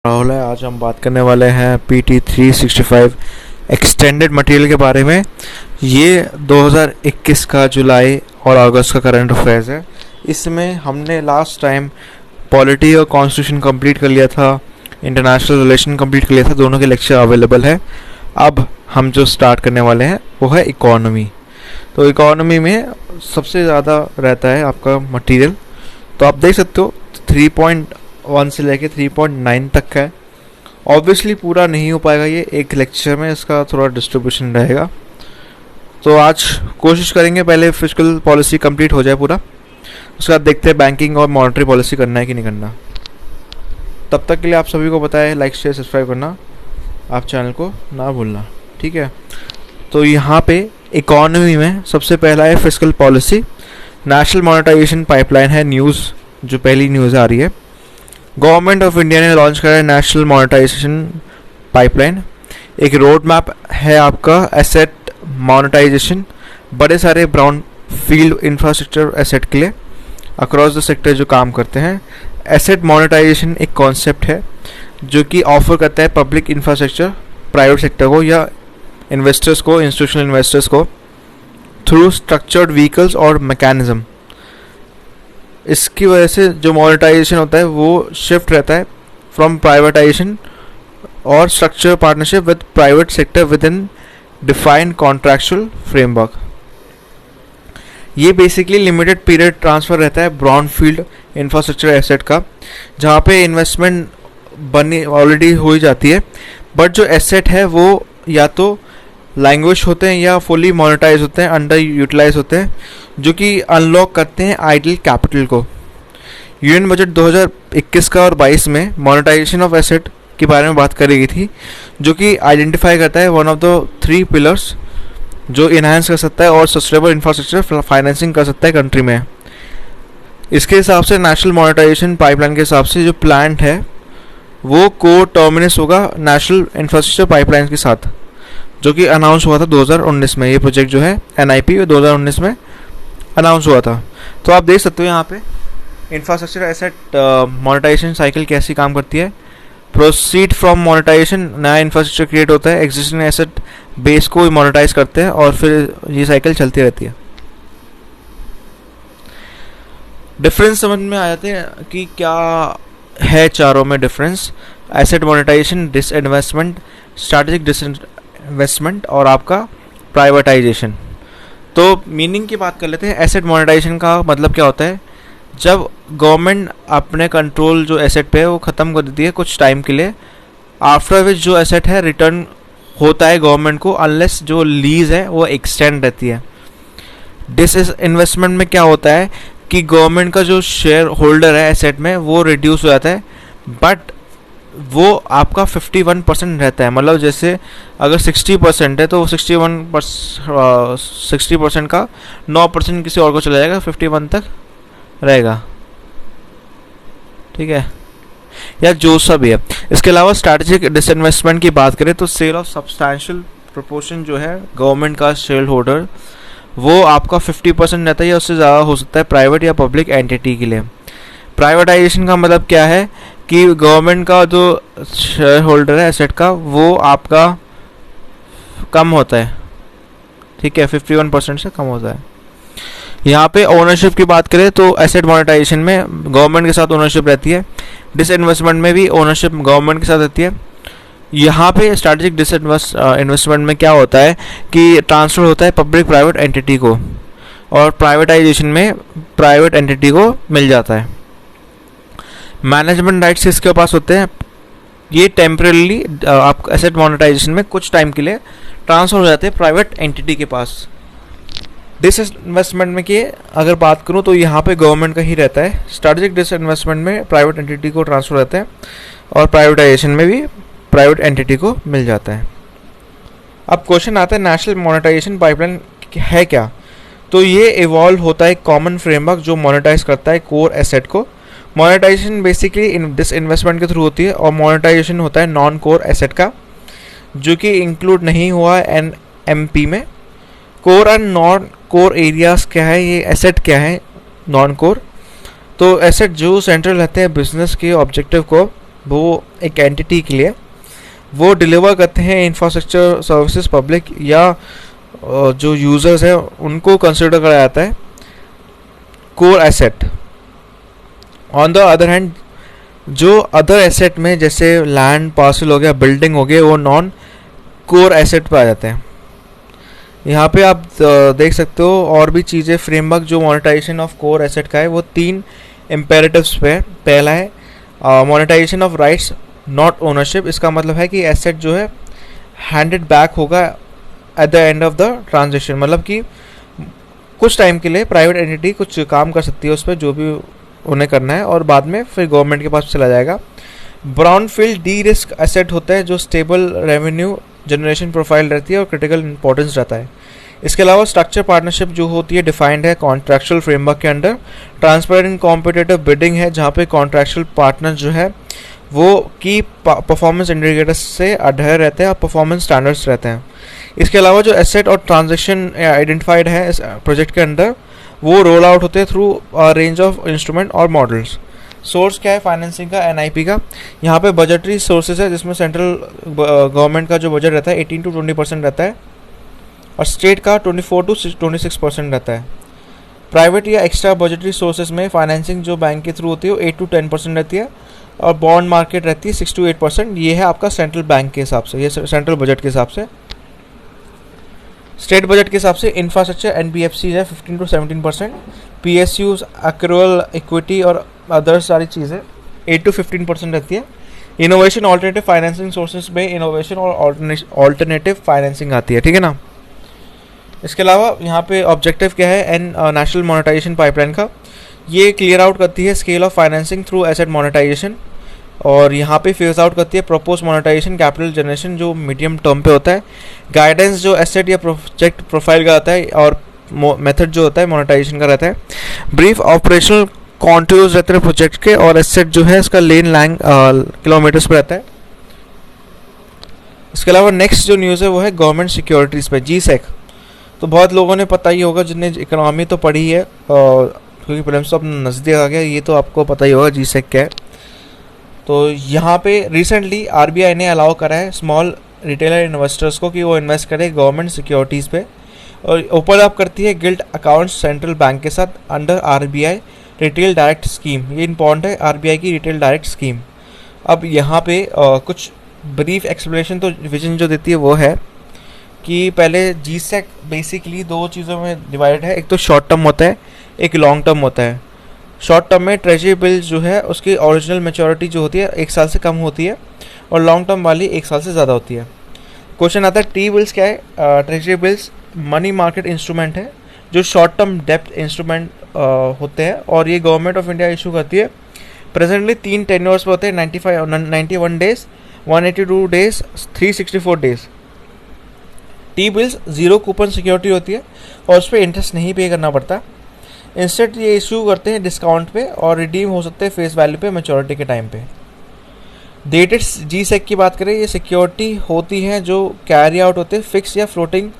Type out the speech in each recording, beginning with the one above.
राहुल है। आज हम बात करने वाले हैं PT365 एक्सटेंडेड मटेरियल के बारे में। ये 2021 का जुलाई और अगस्त का करंट अफेयर्स है। इसमें हमने लास्ट टाइम पॉलिटी और कॉन्स्टिट्यूशन कंप्लीट कर लिया था, इंटरनेशनल रिलेशन कंप्लीट कर लिया था। दोनों के लेक्चर अवेलेबल है। अब हम जो स्टार्ट करने वाले हैं वो है इकोनॉमी। तो इकोनॉमी में सबसे ज़्यादा रहता है आपका मटेरियल। तो आप देख सकते हो 3.1 से लेके 3.9 तक का है। ऑब्वियसली पूरा नहीं हो पाएगा ये एक लेक्चर में, इसका थोड़ा डिस्ट्रीब्यूशन रहेगा। तो आज कोशिश करेंगे पहले फिस्कल पॉलिसी कंप्लीट हो जाए पूरा, उसके बाद देखते हैं बैंकिंग और मॉनेटरी पॉलिसी करना है कि नहीं करना। तब तक के लिए आप सभी को पता है लाइक शेयर सब्सक्राइब करना, आप चैनल को ना भूलना, ठीक है। तो यहाँ पे इकोनॉमी में सबसे पहला है fiscal policy. National monetisation pipeline है न्यूज़, जो पहली न्यूज़ आ रही है। गवर्नमेंट ऑफ इंडिया ने लॉन्च करा है नेशनल मॉनेटाइजेशन पाइपलाइन। एक रोड मैप है आपका एसेट मॉनेटाइजेशन, बड़े सारे ब्राउन फील्ड इंफ्रास्ट्रक्चर एसेट के लिए अक्रॉस द सेक्टर जो काम करते हैं। एसेट मॉनेटाइजेशन एक कॉन्सेप्ट है जो कि ऑफर करता है पब्लिक इंफ्रास्ट्रक्चर प्राइवेट सेक्टर को या इन्वेस्टर्स को, इंस्टीट्यूशनल इन्वेस्टर्स को, थ्रू स्ट्रक्चर्ड व्हीकल्स और मैकेनिज्म। इसकी वजह से जो मॉनेटाइजेशन होता है वो शिफ्ट रहता है फ्रॉम प्राइवेटाइजेशन और structure partnership with private sector with in defined contractual framework. ये बेसिकली लिमिटेड पीरियड ट्रांसफ़र रहता है ब्राउन फील्ड इंफ्रास्ट्रक्चर एसेट का, जहाँ पे इन्वेस्टमेंट बनी ऑलरेडी हो ही जाती है, बट जो एसेट है वो या तो लैंग्वेज होते हैं या फुली मोनेटाइज होते हैं, अंडर यूटिलाइज होते हैं, जो कि अनलॉक करते हैं आइडल कैपिटल को। यूनियन बजट 2021 का और 22 में मोनेटाइजेशन ऑफ एसेट के बारे में बात करी गई थी, जो कि आइडेंटिफाई करता है वन ऑफ द 3 पिलर्स जो इन्हांस कर सकता है और सस्टेनेबल इंफ्रास्ट्रक्चर फाइनेंसिंग कर सकता है कंट्री में। इसके हिसाब से नेशनल मॉनेटाइजेशन पाइपलाइन के हिसाब से जो प्लांट है वो को टर्मिनस होगा नेशनल इंफ्रास्ट्रक्चर पाइपलाइन के साथ, जो कि अनाउंस हुआ था 2019 में। ये प्रोजेक्ट जो है NIP 2019 में अनाउंस हुआ था। तो आप देख सकते हो यहाँ पे इंफ्रास्ट्रक्चर एसेट मोनेटाइजेशन साइकिल कैसी काम करती है। प्रोसीड फ्रॉम मोनेटाइजेशन, नया इंफ्रास्ट्रक्चर क्रिएट होता है, एग्जिस्टिंग एसेट बेस को मोनेटाइज करते हैं और फिर ये साइकिल चलती रहती है। डिफरेंस समझ में आ जाते हैं कि क्या है चारों में difference. Asset monetisation, disinvestment, strategic disinvestment और आपका प्राइवेटाइजेशन। तो मीनिंग की बात कर लेते हैं। एसेट मोनेटाइजेशन का मतलब क्या होता है, जब गवर्नमेंट अपने कंट्रोल जो एसेट पे है वो ख़त्म कर देती है कुछ टाइम के लिए, आफ्टर विच जो एसेट है रिटर्न होता है गवर्नमेंट को, अनलेस जो लीज है वो एक्सटेंड रहती है। डिसइन्वेस्टमेंट में क्या होता है कि गवर्नमेंट का जो शेयर होल्डर है एसेट में वो रिड्यूस हो जाता है, बट वो आपका 51% रहता है। मतलब जैसे अगर 60% है तो 60% का 9% किसी और को चला जाएगा, 51 तक रहेगा, ठीक है, या जो सा भी है। इसके अलावा स्ट्रैटेजिक डिसइन्वेस्टमेंट की बात करें तो सेल ऑफ सब्सटैंशियल प्रोपोर्शन जो है गवर्नमेंट का शेयर होल्डर वो आपका 50% रहता है या उससे ज़्यादा हो सकता है प्राइवेट या पब्लिक एंटिटी के लिए। प्राइवेटाइजेशन का मतलब क्या है कि गवर्नमेंट का जो शेयर होल्डर है एसेट का वो आपका कम होता है, ठीक है, 51% से कम होता है। यहाँ पे ओनरशिप की बात करें तो एसेट मोनेटाइजेशन में गवर्नमेंट के साथ ओनरशिप रहती है, डिसइन्वेस्टमेंट में भी ओनरशिप गवर्नमेंट के साथ रहती है। यहाँ पे स्ट्रैटेजिक डिसइन्वेस्टमेंट में क्या होता है कि ट्रांसफ़र होता है पब्लिक प्राइवेट एंटिटी को, और प्राइवेटाइजेशन में प्राइवेट एंटिटी को मिल जाता है। मैनेजमेंट राइट्स इसके पास होते हैं, ये टेम्परेली आप एसेट मोनेटाइजेशन में कुछ टाइम के लिए ट्रांसफ़र हो जाते हैं प्राइवेट एंटिटी के पास। डिसइन्वेस्टमेंट में की अगर बात करूँ तो यहाँ पे गवर्नमेंट का ही रहता है। स्ट्रैटेजिक डिसइन्वेस्टमेंट में प्राइवेट एंटिटी को ट्रांसफ़र रहता है और प्राइवेटाइजेशन में भी प्राइवेट एंटिटी को मिल जाता है। अब क्वेश्चन आता है नेशनल मॉनेटाइजेशन पाइपलाइन है क्या। तो ये इवॉल्व होता है कॉमन फ्रेमवर्क जो मोनेटाइज करता है कोर एसेट को। मोनेटाइजेशन बेसिकली डिसइन्वेस्टमेंट के थ्रू होती है और मोनेटाइजेशन होता है नॉन कोर एसेट का, जो कि इंक्लूड नहीं हुआ है NMP में। Core and non core areas क्या है, ये एसेट क्या है नॉन कोर। तो एसेट जो सेंट्रल रहते हैं बिजनेस के ऑब्जेक्टिव को वो एक एंटिटी के लिए वो डिलीवर करते हैं इंफ्रास्ट्रक्चर सर्विसेज पब्लिक या जो यूज़र्स हैं उनको कंसिडर करा जाता है core asset. On the other hand जो अदर एसेट में जैसे लैंड पार्सल हो गया, बिल्डिंग हो गया, वो नॉन कोर एसेट पे आ जाते हैं। यहाँ पे आप देख सकते हो और भी चीज़ें, फ्रेमवर्क जो मोनेटाइजेशन ऑफ कोर एसेट का है वो 3 इम्पेरेटिव्स पे है। पहला है monetisation of rights not ownership. इसका मतलब है कि एसेट जो है हैंडेड बैक होगा at the end of the transaction, मतलब कि कुछ टाइम के लिए प्राइवेट एंटिटी कुछ काम कर सकती है उस पर जो भी उन्हें करना है, और बाद में फिर गवर्नमेंट के पास चला जाएगा। ब्राउनफील्ड डी रिस्क एसेट होता है जो स्टेबल रेवेन्यू जनरेशन प्रोफाइल रहती है और क्रिटिकल इंपॉर्टेंस रहता है। इसके अलावा स्ट्रक्चर पार्टनरशिप जो होती है डिफाइंड है कॉन्ट्रैक्चुअल फ्रेमवर्क के अंडर। ट्रांसपेरेंट कॉम्पिटिटिव बिडिंग है जहाँ पे कॉन्ट्रैक्चुअल पार्टनर जो है वो की परफॉर्मेंस इंडिकेटर्स से अडहेर रहते हैं और परफॉर्मेंस स्टैंडर्ड्स रहते हैं। इसके अलावा जो एसेट और ट्रांजेक्शन आइडेंटिफाइड है इस प्रोजेक्ट के अंडर वो रोल आउट होते हैं थ्रू रेंज ऑफ इंस्ट्रूमेंट और मॉडल्स। सोर्स क्या है फाइनेंसिंग का, एनआईपी का। यहाँ पे बजटरी सोर्सेज है जिसमें सेंट्रल गवर्नमेंट का जो बजट रहता है 18 to 20% रहता है और स्टेट का 24 to 26% रहता है। प्राइवेट या एक्स्ट्रा बजटरी सोर्सेज में फाइनेंसिंग जो बैंक के थ्रू होती है वो 8 to 10% रहती है और बॉन्ड मार्केट रहती है 6 to 8%। ये है आपका सेंट्रल बैंक के हिसाब से, ये सेंट्रल बजट के हिसाब से। स्टेट बजट के हिसाब से इंफ्रास्ट्रक्चर एनबीएफसी है 15 to 17%, पीएसयूज एक्रूअल इक्विटी और अदर सारी चीज़ें 8 to 15% रहती है। इनोवेशन ऑल्टरनेटिव फाइनेंसिंग सोर्सेज में इनोवेशन और ऑल्टरनेटिव फाइनेंसिंग आती है, ठीक है ना। इसके अलावा यहाँ पे ऑब्जेक्टिव क्या है नेशनल मोनेटाइजेशन पाइपलाइन का, ये क्लियर आउट करती है scale of financing through asset monetisation और यहाँ पे फेज आउट करती है प्रोपोज मोनेटाइजेशन कैपिटल जनरेशन जो मीडियम टर्म पे होता है। गाइडेंस जो एसेट या प्रोजेक्ट प्रोफाइल का आता है और मेथड जो होता है मोनेटाइजेशन का रहता है। ब्रीफ ऑपरेशनल कॉन्ट्यूर्स रहते हैं प्रोजेक्ट के और एसेट जो है इसका लेन लैंग किलोमीटर्स पे रहता है। इसके अलावा नेक्स्ट जो न्यूज़ है वो है गवर्नमेंट सिक्योरिटीज़ पे, जीसैक। तो बहुत लोगों ने पता ही होगा जिनने इकोनॉमी तो पढ़ी है क्योंकि प्रीलिम्स तो अपना नज़दीक आ गया, ये तो आपको पता ही होगा जीसैक क्या है। तो यहाँ पे रिसेंटली आरबीआई ने अलाउ करा है स्मॉल रिटेलर इन्वेस्टर्स को कि वो इन्वेस्ट करें गवर्नमेंट सिक्योरिटीज़ पे और ओपन अप करती है गिल्ट अकाउंट सेंट्रल बैंक के साथ under RBI retail direct scheme. ये इंपॉर्टेंट है, आरबीआई की रिटेल डायरेक्ट स्कीम। अब यहाँ पे कुछ ब्रीफ एक्सप्लेनेशन तो विजन जो देती है वो है कि पहले जीसैक बेसिकली 2 चीज़ों में डिवाइडेड है, एक तो शॉर्ट टर्म होता है, एक लॉन्ग टर्म होता है। शॉर्ट टर्म में ट्रेजरी बिल्स जो है उसकी ओरिजिनल मैच्योरिटी जो होती है 1 साल से कम होती है और लॉन्ग टर्म वाली 1 साल से ज़्यादा होती है। क्वेश्चन आता है टी बिल्स क्या है। Treasury bills money market instrument है जो शॉर्ट टर्म डेप्थ इंस्ट्रूमेंट होते हैं और ये गवर्नमेंट ऑफ इंडिया इशू करती है। प्रेजेंटली 3 टेन्योर्स पे होते हैं, 91 days, 182 days, 364 days. T bills 0 coupon security होती है और उस पर इंटरेस्ट नहीं पे करना पड़ता। इंस्टेंट ये इशू करते हैं डिस्काउंट पे और रिडीम हो सकते हैं फेस वैल्यू पे मैच्योरिटी के टाइम पे। डेटेड जीसैक की बात करें, ये सिक्योरिटी होती है जो कैरी आउट होते हैं फिक्स या फ्लोटिंग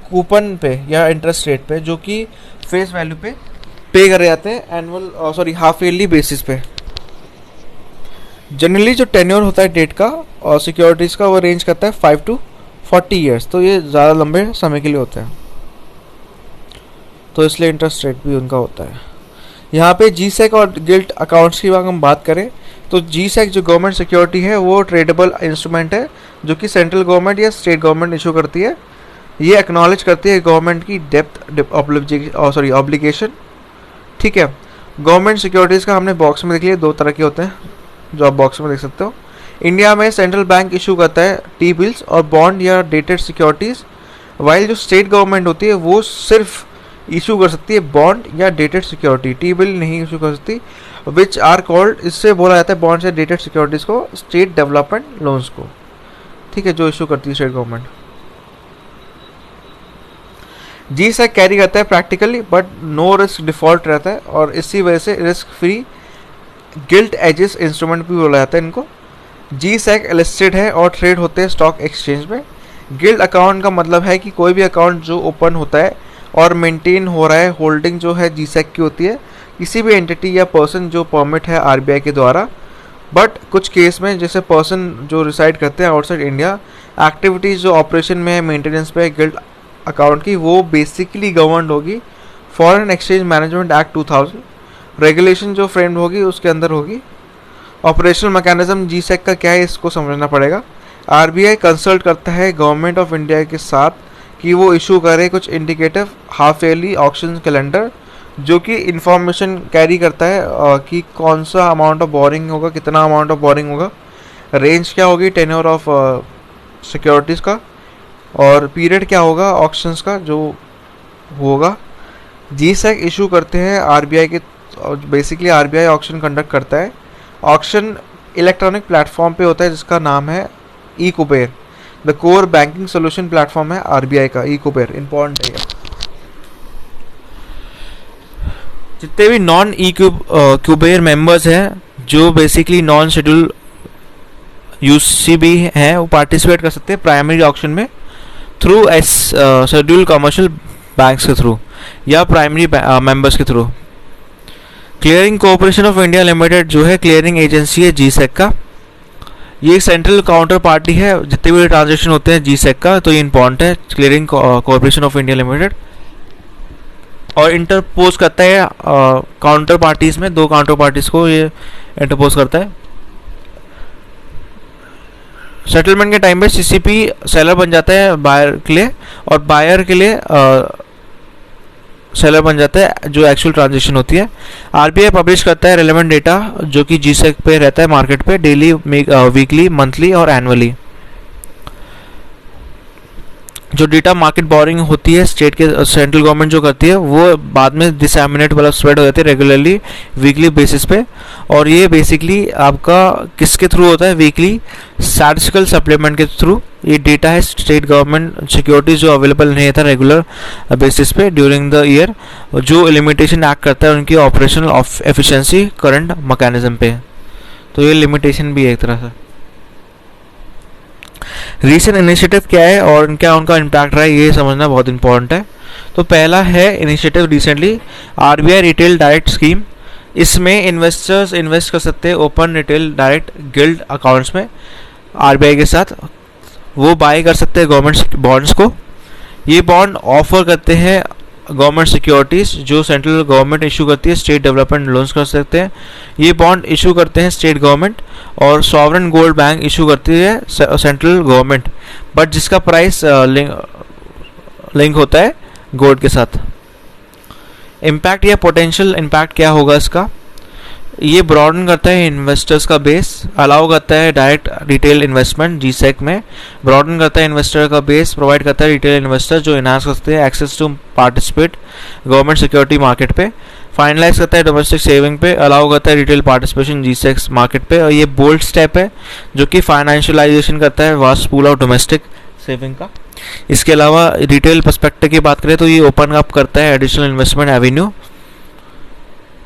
कूपन पे या इंटरेस्ट रेट पे जो कि फेस वैल्यू पे करे जाते हैं हाफ ईयरली बेसिस पे। जनरली जो टेन्योर होता है डेट का और सिक्योरिटीज़ का वो रेंज करता है 5 to 40 ईयर्स, तो ये ज़्यादा लंबे समय के लिए होता है, तो इसलिए इंटरेस्ट रेट भी उनका होता है। यहाँ पे जीसैक और गिल्ट अकाउंट्स की हम बात करें तो जीसैक जो गवर्नमेंट सिक्योरिटी है वो ट्रेडेबल इंस्ट्रूमेंट है जो कि सेंट्रल गवर्नमेंट या स्टेट गवर्नमेंट इशू करती है। ये एक्नॉलेज करती है गवर्नमेंट की डेप्थ ऑब्लिगेशन, ठीक है। गवर्नमेंट सिक्योरिटीज़ का हमने बॉक्स में देख लिया, 2 तरह के होते हैं जो आप बॉक्स में देख सकते हो। इंडिया में सेंट्रल बैंक इशू करता है टी बिल्स और बॉन्ड या डेटेड सिक्योरिटीज़, वाइल जो स्टेट गवर्नमेंट होती है वो सिर्फ इशू कर सकती है बॉन्ड या डेटेड सिक्योरिटी, टी बिल नहीं इशू कर सकती, विच आर कॉल्ड, इससे बोला जाता है बॉन्ड्स या डेटेड सिक्योरिटीज़ को स्टेट डेवलपमेंट लोन्स को, ठीक है, जो इशू करती है स्टेट गवर्नमेंट। जीसैक कैरी करता है practically but no risk default रहता है और इसी वजह से risk free gilt edges instrument भी बोला जाता है इनको। जीसैक लिस्टेड है और ट्रेड होते हैं स्टॉक एक्सचेंज में। गिल्ड अकाउंट का मतलब है कि कोई भी अकाउंट जो ओपन होता है और मेंटेन हो रहा है, होल्डिंग जो है जीसैक की होती है, किसी भी एंटिटी या पर्सन जो परमिट है आरबीआई के द्वारा बट कुछ केस में जैसे पर्सन जो रिसाइड करते हैं आउटसाइड इंडिया, एक्टिविटीज़ जो ऑपरेशन में है, मेंटेनेंस पे गिल्ड अकाउंट की, वो बेसिकली गवर्नड होगी foreign exchange management act 2000 regulation जो फ्रेम होगी उसके अंदर होगी। ऑपरेशनल मैकेनिज्म जीसैक का क्या है इसको समझना पड़ेगा। आरबीआई कंसल्ट करता है गवर्नमेंट ऑफ इंडिया के साथ कि वो इशू करे कुछ indicative half yearly auction calendar जो कि इंफॉर्मेशन कैरी करता है कि कौन सा अमाउंट ऑफ बोरिंग होगा, कितना अमाउंट ऑफ बोरिंग होगा, रेंज क्या होगी टेन्योर ऑफ सिक्योरिटीज़ का, और पीरियड क्या होगा ऑक्शंस का जो होगा। जीसैक इशू करते हैं आरबीआई के, बेसिकली आरबीआई ऑक्शन कंडक्ट करता है। ऑक्शन इलेक्ट्रॉनिक प्लेटफॉर्म पे होता है जिसका नाम है e Kuber. The core banking solution platform है आरबीआई का ई कुबेर, इंपॉर्टेंट है। जितने भी नॉन ई कुबेर मेंबर्स हैं जो बेसिकली नॉन शेड्यूल यूसीबी हैं वो पार्टिसिपेट कर सकते हैं प्राइमरी ऑक्शन में थ्रू शेड्यूल कमर्शियल बैंक्स के थ्रू या प्राइमरी मेंबर्स के through. Clearing corporation of India limited जो है क्लियरिंग एजेंसी है जीसैक का, ये एक सेंट्रल काउंटर पार्टी है जितने भी ट्रांजेक्शन होते हैं जीसैक का, तो ये इंपॉर्टेंट है clearing corporation of India limited. और इंटरपोज करता है काउंटर पार्टीज में, दो काउंटर पार्टीज को ये इंटरपोज करता है। सेटलमेंट के टाइम पे सीसीपी सेलर बन जाता है बायर के लिए और बायर के लिए सेलर बन जाता है जो एक्चुअल ट्रांजेक्शन होती है। आरबीआई पब्लिश करता है रेलेवेंट डेटा जो कि जीसैक पे रहता है मार्केट पे डेली, वीकली, मंथली और एनुअली। जो डेटा मार्केट बोरिंग होती है स्टेट के सेंट्रल गवर्नमेंट जो करती है वो बाद में डिसैमिनेट मतलब स्प्रेड हो जाती है रेगुलरली वीकली बेसिस पे। और ये बेसिकली आपका किसके थ्रू होता है, वीकली स्टैटिस्टिकल सप्लीमेंट के थ्रू ये डेटा है स्टेट गवर्नमेंट सिक्योरिटीज जो अवेलेबल नहीं था रेगुलर बेसिस पे ड्यूरिंग द ईयर, जो लिमिटेशन एक्ट करता है उनकी ऑपरेशनल एफिशिएंसी करंट मैकेनिज्म पे। तो ये लिमिटेशन भी है एक तरह से। रीसेंट इनिशिएटिव क्या है और क्या उनका इम्पैक्ट रहा है ये समझना बहुत इंपॉर्टेंट है। तो पहला है initiative recently RBI retail direct scheme. इसमें इन्वेस्टर्स इन्वेस्ट कर सकते हैं open retail direct guild accounts में आरबीआई के साथ। वो बाय कर सकते हैं गवर्नमेंट बॉन्ड्स को। ये बॉन्ड ऑफर करते हैं गवर्नमेंट सिक्योरिटीज़ जो सेंट्रल गवर्नमेंट इशू करती है, स्टेट डेवलपमेंट लोन्स कर सकते हैं। ये बॉन्ड इशू करते हैं स्टेट गवर्नमेंट और सॉवरेन गोल्ड बैंक इशू करती है सेंट्रल गवर्नमेंट, बट जिसका प्राइस लिंक होता है गोल्ड के साथ। इम्पैक्ट या पोटेंशियल इम्पैक्ट क्या होगा इसका, ये ब्रॉडन करता है इन्वेस्टर्स का बेस, अलाउ करता है डायरेक्ट रिटेल इन्वेस्टमेंट जीसैक में, ब्रॉडन करता है इन्वेस्टर का बेस, प्रोवाइड करता है रिटेल इन्वेस्टर जो इनहांस कर सकते हैं access to participate government security market पे, फाइनलाइज करता है डोमेस्टिक सेविंग पे, अलाउ करता है रिटेल पार्टिसिपेशन जीसैक मार्केट पे। और ये बोल्ड स्टेप है जो कि फाइनेंशियलाइजेशन करता है vast pool of domestic saving का। इसके अलावा रिटेल पर्सपेक्टिव की बात करें तो ये ओपन अप करता है additional investment Avenue.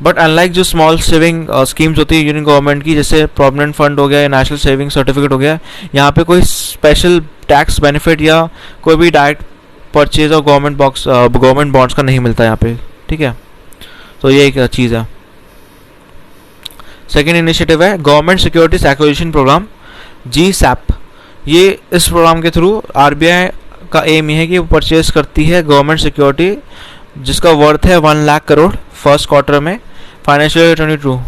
But unlike जो स्मॉल सेविंग स्कीम्स होती है यूनियन गवर्नमेंट की, जैसे प्रोविडेंट फंड हो गया या नेशनल सेविंग सर्टिफिकेट हो गया, यहाँ पे कोई स्पेशल टैक्स बेनिफिट या कोई भी direct purchase of government bonds का नहीं मिलता यहाँ पे, ठीक है। तो ये एक चीज़ है। सेकेंड इनिशिएटिव है government securities acquisition programme GSAP। ये इस प्रोग्राम के थ्रू आरबीआई का एम ये है कि वो परचेज करती है गवर्नमेंट सिक्योरिटी जिसका वर्थ है 1 लाख करोड़ फर्स्ट क्वार्टर में फाइनेंशियल ईयर 22।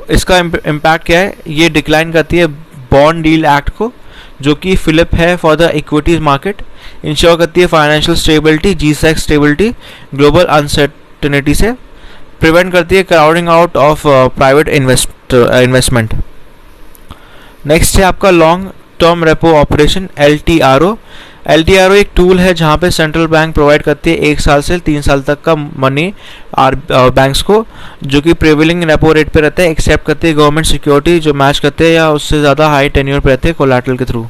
इसका इम्पैक्ट क्या है, ये डिक्लाइन करती है बॉन्ड डील एक्ट को जो कि फिलिप है for the equities market, ensure करती है financial stability, G sec stability global uncertainty से, प्रिवेंट करती है crowding out of private investment. Next है आपका long term repo operation LTRO। LTRO एक टूल है जहाँ पे सेंट्रल बैंक प्रोवाइड करती है 1 साल से 3 साल तक का मनी बैंक्स को जो कि प्रिवेलिंग रेपो रेट पे रहता है, एक्सेप्ट करती है गवर्नमेंट सिक्योरिटी जो मैच करते हैं या उससे ज़्यादा हाई टेन्योर पे रहते हैं कोलैटरल के थ्रू।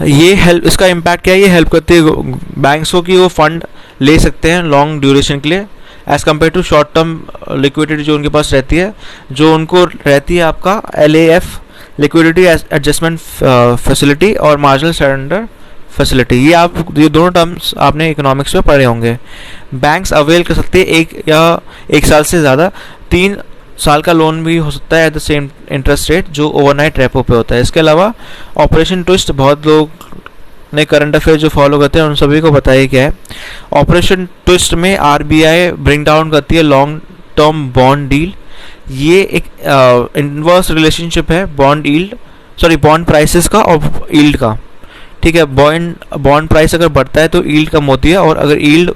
ये हेल्प, इसका इम्पैक्ट क्या है, ये हेल्प करती है बैंक्स को कि वो फंड ले सकते हैं लॉन्ग ड्यूरेशन के लिए as compared to short term liquidity जो उनके पास रहती है, जो उनको रहती है आपका LAF लिक्विडिटी एडजस्टमेंट फैसिलिटी और मार्जिनल सरेंडर फैसिलिटी। ये दोनों टर्म्स आपने इकोनॉमिक्स में पढ़े होंगे। बैंक्स अवेल कर सकते हैं 1 साल से ज़्यादा 3 साल का लोन भी हो सकता है at the same interest rate जो ओवरनाइट रेपो पे होता है। इसके अलावा ऑपरेशन ट्विस्ट, बहुत लोग ने करंट अफेयर जो फॉलो करते हैं उन सभी को बताइए क्या है। ऑपरेशन ट्विस्ट में आरबीआई ब्रिंग डाउन करती है लॉन्ग टर्म बॉन्ड डील। ये एक इनवर्स रिलेशनशिप है बॉन्ड प्राइसेस का और यील्ड का। ठीक है, बॉन्ड प्राइस अगर बढ़ता है तो यील्ड कम होती है, और अगर यील्ड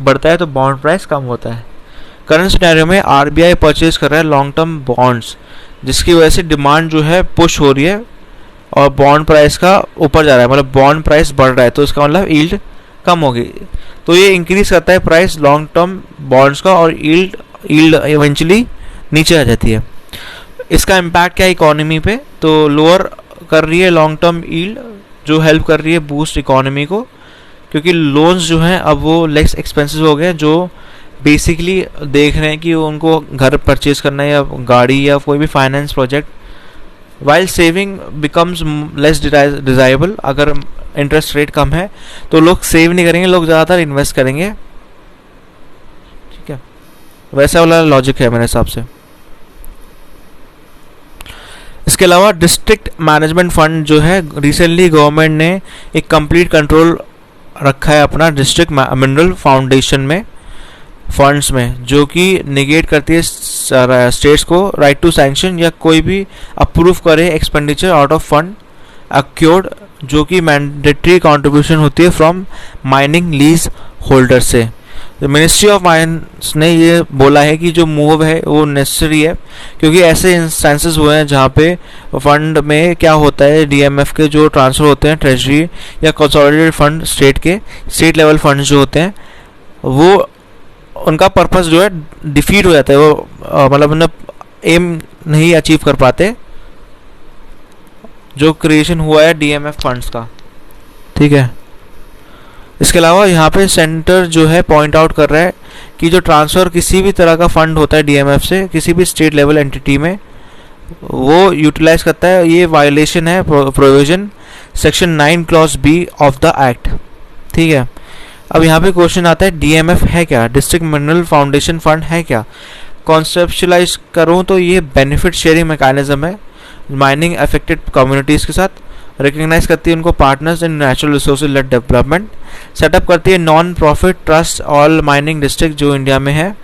बढ़ता है तो बॉन्ड प्राइस कम होता है। करंट सिनेरियो में आरबीआई परचेज कर रहा है लॉन्ग टर्म बॉन्ड्स, जिसकी वजह से डिमांड जो है पुश हो रही है और बॉन्ड प्राइस का ऊपर जा रहा है, मतलब बॉन्ड प्राइस बढ़ रहा है, तो इसका मतलब यील्ड कम होगी, तो ये इंक्रीज करता है प्राइस लॉन्ग टर्म बॉन्ड्स का, और यील्ड इवेंचुअली नीचे आ जाती है। इसका इम्पैक्ट क्या है इकोनॉमी पे, तो लोअर कर रही है लॉन्ग टर्म यील्ड, जो हेल्प कर रही है बूस्ट इकोनॉमी को, क्योंकि लोन्स जो हैं अब वो लेस एक्सपेंसिव हो गए हैं, जो बेसिकली देख रहे हैं कि उनको घर परचेज करना है या गाड़ी या कोई भी finance project, while saving becomes less desirable. अगर इंटरेस्ट रेट कम है तो लोग सेव नहीं करेंगे, लोग ज़्यादातर इन्वेस्ट करेंगे। ठीक है, वैसा वाला लॉजिक है मेरे हिसाब से। इसके अलावा डिस्ट्रिक्ट मैनेजमेंट फंड जो है, रिसेंटली गवर्नमेंट ने एक कंप्लीट कंट्रोल रखा है अपना डिस्ट्रिक्ट मिनरल फाउंडेशन में फंड्स में, जो कि निगेट करती है स्टेट्स को राइट टू सैंक्शन या कोई भी अप्रूव करे expenditure out of fund accrued, जो कि मैंडेटरी कंट्रीब्यूशन होती है फ्रॉम माइनिंग लीज होल्डर से। मिनिस्ट्री ऑफ माइंस ने ये बोला है कि जो मूव है वो नेसेसरी है, क्योंकि ऐसे इंस्टेंसेस हुए हैं जहाँ पे फंड में क्या होता है, डीएमएफ के जो ट्रांसफ़र होते हैं ट्रेजरी या consolidated fund state level fund जो होते हैं, वो उनका पर्पस जो है डिफीट हो जाता है, वो मतलब उन्हें एम नहीं अचीव कर पाते जो क्रिएशन हुआ है डीएमएफ फंड्स का। ठीक है, इसके अलावा यहाँ पे सेंटर जो है पॉइंट आउट कर रहा है कि जो ट्रांसफ़र किसी भी तरह का फंड होता है डीएमएफ से किसी भी स्टेट लेवल एंटिटी में, वो यूटिलाइज करता है, ये वायलेशन है provision section 9 clause B of the act. ठीक है, अब यहाँ पे क्वेश्चन आता है डीएमएफ है क्या, डिस्ट्रिक्ट मिनरल फाउंडेशन फंड है क्या। कॉन्सेप्चुलाइज करूँ तो ये बेनिफिट शेयरिंग मैकेनिज्म है माइनिंग अफेक्टेड कम्युनिटीज़ के साथ, रिकग्नाइज करती है उनको partners in natural resources lead development, setup करती है non profit trust all mining district जो इंडिया में है,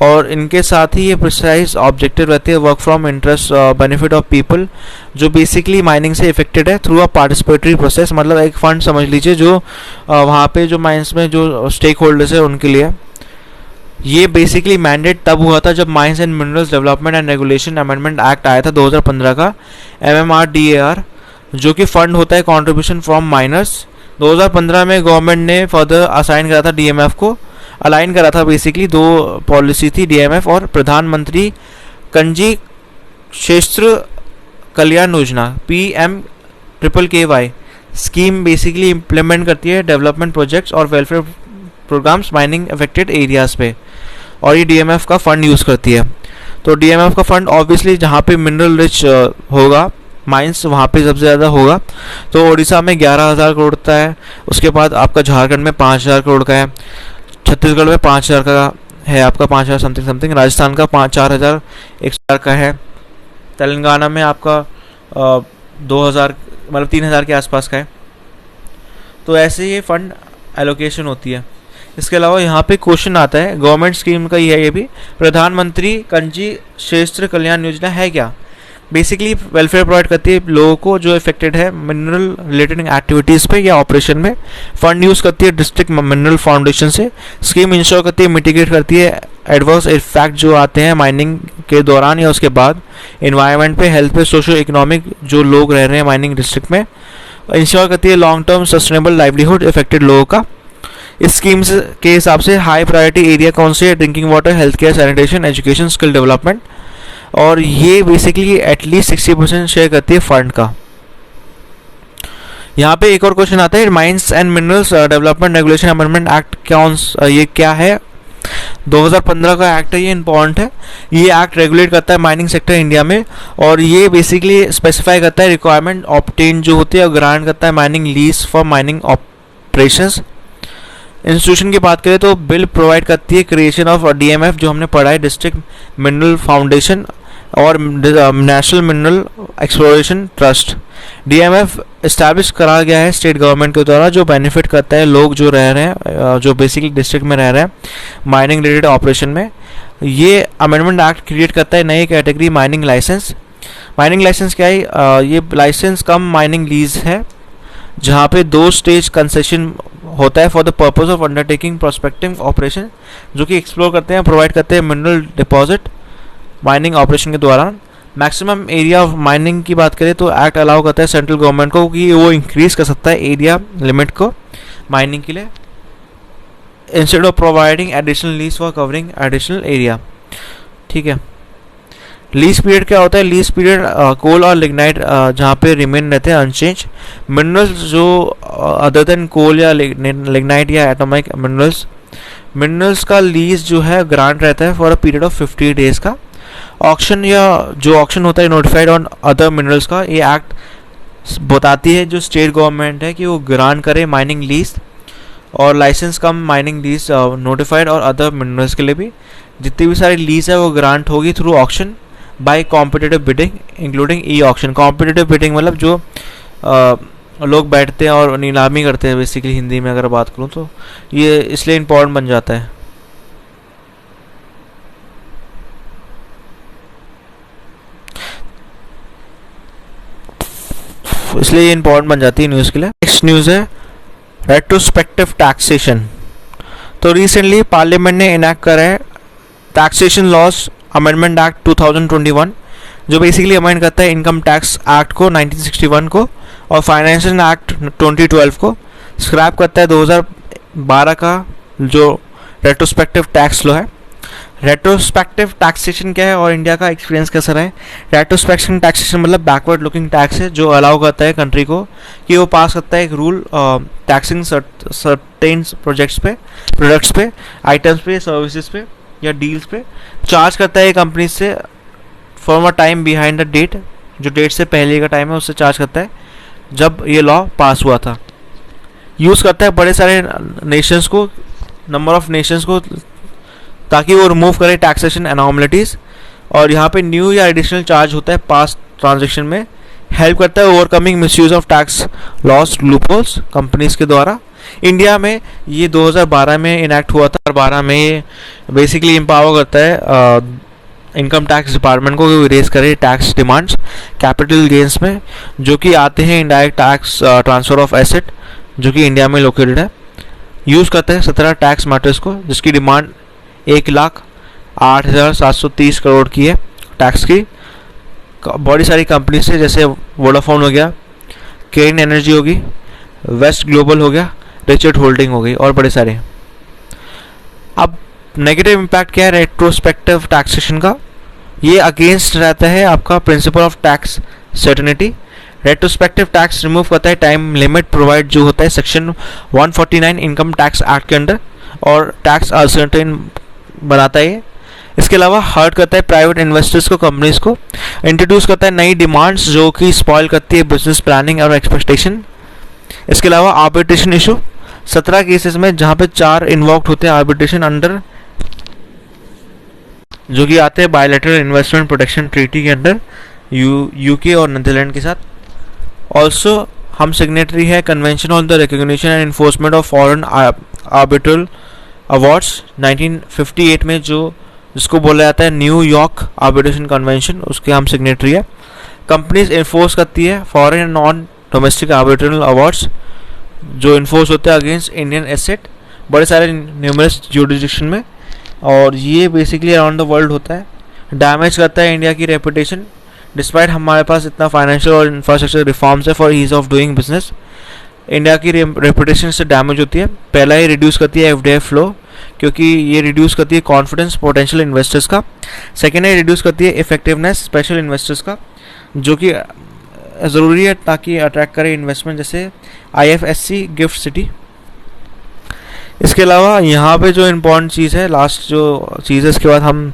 और इनके साथ ही ये प्रिसाइज ऑब्जेक्टिव रहती है work from interest benefit of people जो बेसिकली माइनिंग से इफेक्टेड है थ्रू अ पार्टिसिपेटरी प्रोसेस। मतलब एक फंड समझ लीजिए जो वहाँ पे जो माइंस में जो स्टेक होल्डर्स है उनके लिए। ये बेसिकली मैंडेट तब हुआ था जब mines and minerals development and regulation amendment act आया था 2015 का, MMRDAR, जो कि फंड होता है कंट्रीब्यूशन फ्रॉम माइनर्स। 2015 में गवर्नमेंट ने फर्दर असाइन करा था डीएमएफ को, अलाइन करा था बेसिकली, दो पॉलिसी थी डीएमएफ और प्रधानमंत्री कंजी क्षेत्र Kalyan Yojana PMKKY scheme basically implement करती है डेवलपमेंट प्रोजेक्ट्स और welfare programmes mining affected areas पे, और ये डीएमएफ का फंड यूज़ करती है। तो डीएमएफ का फंड ऑब्वियसली जहाँ पे मिनरल रिच होगा माइंस वहाँ पे सबसे ज़्यादा होगा। तो उड़ीसा में 11,000 करोड़ का है, उसके बाद आपका झारखंड में 5,000 करोड़ का है, छत्तीसगढ़ में 5,000 का है आपका, 5,000 समथिंग, राजस्थान का 4,100 का है, तेलंगाना में आपका 2,000 मतलब 3,000 के आसपास का है। तो ऐसे ये फंड एलोकेशन होती है। इसके अलावा यहाँ पे क्वेश्चन आता है गवर्नमेंट स्कीम का ही है ये भी, प्रधानमंत्री कंजी क्षेत्र कल्याण योजना है क्या। बेसिकली वेलफेयर प्रोवाइड करती है लोगों को जो इफेक्टेड है मिनरल रिलेटेड एक्टिविटीज़ पे या ऑपरेशन में, फंड यूज़ करती है डिस्ट्रिक्ट मिनरल फाउंडेशन से। स्कीम इंश्योर करती है, मिटिगेट करती है एडवर्स इफेक्ट जो आते हैं माइनिंग के दौरान या उसके बाद इन्वायरमेंट पे, हेल्थ पे, सोशो इकोनॉमिक जो लोग रह रहे हैं माइनिंग डिस्ट्रिक्ट में। इंश्योर करती है long term sustainable livelihood affected लोगों का। इस स्कीम के हिसाब से हाई प्रायोरिटी एरिया कौन से है, drinking water, health care, sanitation, education, skill development, और ये बेसिकली एटलीस्ट 60% शेयर करती है फंड का। यहाँ पे एक और क्वेश्चन आता है mines and minerals development regulation amendment act ये क्या है। 2015 का एक्ट है, ये इंपॉर्टेंट है। ये एक्ट रेगुलेट करता है माइनिंग सेक्टर इंडिया में, और ये बेसिकली स्पेसिफाई करता है रिक्वायरमेंट ऑब्टेन जो होती है और ग्रांट करता है mining lease for mining operations. Institution की बात करें तो बिल प्रोवाइड करती है क्रिएशन ऑफ डीएमएफ जो हमने पढ़ा है डिस्ट्रिक्ट मिनरल फाउंडेशन और national mineral exploration trust DMF establish करा गया है स्टेट गवर्नमेंट के द्वारा, जो बेनिफिट करता है लोग जो रह रहे हैं, जो बेसिकली डिस्ट्रिक्ट में रह रहे हैं माइनिंग रिलेटेड ऑपरेशन में। ये अमेंडमेंट एक्ट क्रिएट करता है नई category mining licence. Mining licence क्या है? ये लाइसेंस कम माइनिंग लीज है, जहाँ पे 2 स्टेज कंसेशन होता है for the purpose of undertaking prospective operation, जो कि एक्सप्लोर करते हैं, प्रोवाइड करते हैं मिनरल डिपॉजिट माइनिंग ऑपरेशन के दौरान। मैक्सिमम एरिया ऑफ माइनिंग की बात करें तो एक्ट अलाउ करता है सेंट्रल गवर्नमेंट को कि वो इंक्रीज कर सकता है एरिया लिमिट को माइनिंग के लिए, instead of providing additional lease for covering additional area. ठीक है। लीज पीरियड क्या होता है? लीज पीरियड कोल और लिग्नाइट जहाँ पे रिमेन रहते हैं अनचेंज। मिनरल्स जो अदर देन कोल या लिग्नाइट या एटॉमिक मिनरल्स का लीज जो है ग्रांट रहता है for a period of 50 days का। ऑक्शन या जो ऑक्शन होता है नोटिफाइड ऑन अदर मिनरल्स का, ये एक्ट बताती है जो स्टेट गवर्नमेंट है कि वो ग्रांट करे माइनिंग लीज और लाइसेंस कम माइनिंग लीज नोटिफाइड और अदर मिनरल्स के लिए भी। जितनी भी सारी लीज है वो ग्रांट होगी through auction by competitive bidding including e auction. Competitive bidding मतलब जो लोग बैठते हैं और नीलामी करते हैं, बेसिकली हिंदी में अगर बात करूँ तो ये इसलिए इम्पोर्टेंट बन जाता है। इसलिए ये इम्पोर्टेंट बन जाती है न्यूज़ के लिए। नेक्स्ट न्यूज़ है रेट्रोस्पेक्टिव टैक्सेशन। तो रिसेंटली पार्लियामेंट ने इनैक्ट करा है टैक्सेशन लॉस अमेंडमेंट एक्ट 2021, जो बेसिकली अमेंड करता है इनकम टैक्स एक्ट को 1961 को और फाइनेंशियल एक्ट 2012 को स्क्रैप करता है 2012 का जो रेट्रोस्पेक्टिव टैक्स लॉ है। रेट्रोस्पेक्टिव टैक्सेशन क्या है और इंडिया का एक्सपीरियंस कैसा रहा है? रेट्रोस्पेक्टिव टैक्सेशन मतलब बैकवर्ड लुकिंग टैक्स है, जो अलाउ करता है कंट्री को कि वो पास करता है एक रूल टैक्सिंग सर्टेन प्रोडक्ट्स पे, आइटम्स पे, सर्विसेज पे या डील्स पे, चार्ज करता है कंपनी से from a time behind the date, जो डेट से पहले का टाइम है उससे चार्ज करता है जब ये लॉ पास हुआ था। यूज़ करता है बड़े सारे नेशंस को, नंबर ऑफ नेशंस को, ताकि वो रिमूव करे टैक्सेशन एनॉमलिटीज़। और यहाँ पे न्यू या एडिशनल चार्ज होता है पास्ट ट्रांजेक्शन में, हेल्प करता है overcoming misuse of tax loss loopholes companies के द्वारा। इंडिया में ये 2012 में इनैक्ट हुआ था और 12 में ये बेसिकली एम्पावर करता है इनकम टैक्स डिपार्टमेंट को कि रेज करे टैक्स डिमांड्स कैपिटल गेन्स में, जो कि आते हैं indirect tax transfer of asset जो कि इंडिया में लोकेटेड है। यूज़ करते हैं 17 टैक्स मैटर्स को, जिसकी डिमांड 1,08,730 करोड़ की है टैक्स की। बड़ी सारी कंपनी से, जैसे वोडाफोन हो गया, केन एनर्जी होगी, वेस्ट ग्लोबल हो गया, रिचर्ड होल्डिंग हो गई और बड़े सारे। अब नेगेटिव इम्पैक्ट क्या है रेट्रोस्पेक्टिव टैक्सेशन का? ये अगेंस्ट रहता है आपका principle of tax certainty. Retrospective tax remove करता है टाइम लिमिट प्रोवाइड जो होता है सेक्शन 149 इनकम टैक्स एक्ट के अंडर, और टैक्स अनसर्टेन बनाता है ये। इसके अलावा हर्ट करता है प्राइवेट इन्वेस्टर्स को, कंपनीज को। इंट्रोड्यूस करता है नई डिमांड्स जो कि स्पॉइल करती है बिजनेस प्लानिंग और एक्सपेक्टेशन। इसके अलावा आर्बिट्रेशन इशू 17 केसेस में, जहाँ पे 4 इन्वॉक्ड होते हैं आर्बिट्रेशन अंडर, जो कि आते हैं बायलैटरल इन्वेस्टमेंट प्रोटेक्शन ट्रीटी के अंडर यूके और नीदरलैंड के साथ। ऑल्सो हम सिग्नेटरी है convention on the recognition and enforcement of foreign arbitral awards 1958 में, जो जिसको बोला जाता है न्यूयॉर्क आर्बिट्रेशन कन्वेंशन, उसके हम सिग्नेटरी है। कंपनीज इन्फोर्स करती है foreign and non domestic arbitral awards जो इन्फोर्स होते हैं अगेंस्ट इंडियन एसेट बड़े सारे न्यूमरस जुरिडिक्शन में, और ये बेसिकली अराउंड द वर्ल्ड होता है। डैमेज करता है इंडिया की रेपुटेशन, डिस्पाइट हमारे पास इतना फाइनेंशियल और इंफ्रास्ट्रक्चर रिफॉर्म्स है for ease of doing business. India की रेपुटेशन से डैमेज होती है। पहला ही रिड्यूस करती है एफडीआई फ्लो, क्योंकि ये रिड्यूस करती है कॉन्फिडेंस पोटेंशियल इन्वेस्टर्स का। सेकेंड है रिड्यूस करती है इफेक्टिवनेस स्पेशल इन्वेस्टर्स का, जो कि ज़रूरी है ताकि अट्रैक्ट करे इन्वेस्टमेंट, जैसे IFSC गिफ्ट सिटी। इसके अलावा यहाँ पे जो इम्पोर्टेंट चीज़ है, लास्ट जो चीज़ है, इसके बाद हम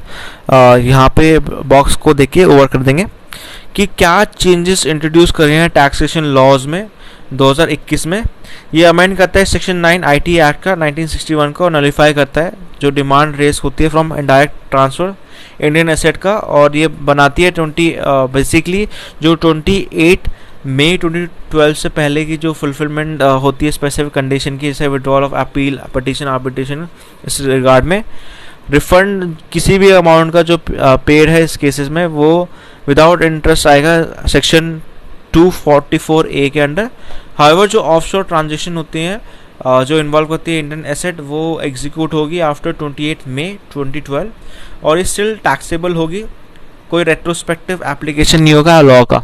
यहाँ पे बॉक्स को देख के ओवर कर देंगे कि क्या चेंजेस इंट्रोड्यूस करे हैं टैक्सेशन लॉज में 2021 में। ये अमेंड करता है सेक्शन 9 IT एक्ट का 1961 को, नलिफाई करता है जो डिमांड रेस होती है from indirect transfer Indian asset का, और ये बनाती है बेसिकली जो 28 मई 2012 से पहले की जो फुलफिलमेंट होती है स्पेसिफिक कंडीशन की, जैसे withdrawal of appeal, petition, arbitration, इस रिगार्ड में रिफंड किसी भी अमाउंट का जो पेड है इस केसेस में वो विदाउट इंटरेस्ट आएगा सेक्शन 244A के अंडर। हाउएवर जो ऑफशोर ट्रांजेक्शन होती हैं जो इन्वॉल्व करती है इंडियन एसेट, वो एग्जीक्यूट होगी आफ्टर 28 मई 2012 और ये स्टिल टैक्सेबल होगी, कोई रेट्रोस्पेक्टिव एप्लीकेशन नहीं होगा लॉ का।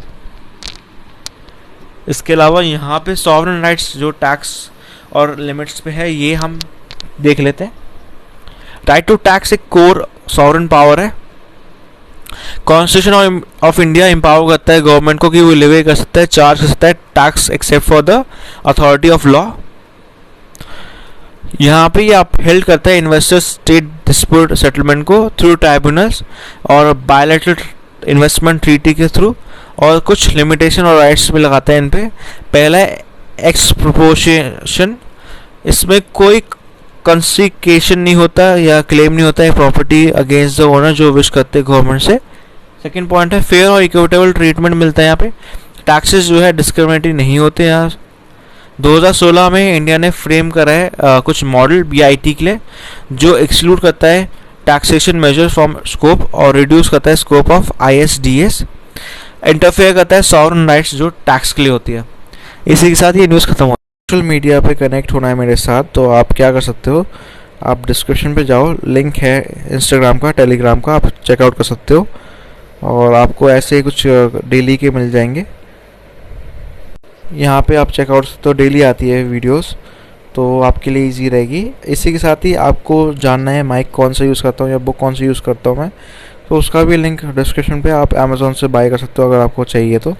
इसके अलावा यहाँ पे सॉवरेन राइट्स जो टैक्स और लिमिट्स पे है ये हम देख लेते हैं। राइट टू टैक्स एक कोर सॉवरेन पावर है। कॉन्स्टिट्यूशन ऑफ इंडिया एम्पावर करता है गवर्नमेंट को कि वो लेवे कर सकता है, चार्ज कर सकता है tax except for the authority of law. यहाँ पे ये अपहेल्ड करता है इन्वेस्टर स्टेट डिस्प्यूट सेटलमेंट को थ्रू ट्राइब्यूनल्स और बायलैटरल इन्वेस्टमेंट ट्रीटी के थ्रू, और कुछ लिमिटेशन और राइट्स भी लगाता है इन पे। पहला है एक्सप्रोपोर्शन, इसमें कोई कंसिक्वेशन नहीं होता या क्लेम नहीं होता है प्रॉपर्टी अगेंस्ट द ओनर जो विश करते हैं गवर्नमेंट से। सेकंड पॉइंट है फेयर और इक्विटेबल ट्रीटमेंट मिलता है यहाँ पे, टैक्सेस जो है डिस्क्रिमिनेटरी नहीं होते यहाँ। 2016 में इंडिया ने फ्रेम करा है कुछ मॉडल BIT के लिए जो एक्सक्लूड करता है टैक्सेशन मेजर फ्रॉम स्कोप और रिड्यूस करता है स्कोप ऑफ ISDS, इंटरफेयर करता है सॉवरेन राइट्स जो टैक्स के लिए होती है। इसी के साथ ये न्यूज़ खत्म हो। सोशल मीडिया पे कनेक्ट होना है मेरे साथ तो आप क्या कर सकते हो, आप डिस्क्रिप्शन पे जाओ, लिंक है इंस्टाग्राम का, टेलीग्राम का, आप चेकआउट कर सकते हो और आपको ऐसे ही कुछ डेली के मिल जाएंगे। यहाँ पे आप चेकआउट सकते हो, डेली आती है वीडियोस, तो आपके लिए इजी रहेगी। इसी के साथ ही आपको जानना है माइक कौन सा यूज़ करता हूँ या बुक कौन सी यूज़ करता हूँ मैं, तो उसका भी लिंक डिस्क्रिप्शन पे, आप अमेज़ॉन से बाय कर सकते हो अगर आपको चाहिए तो।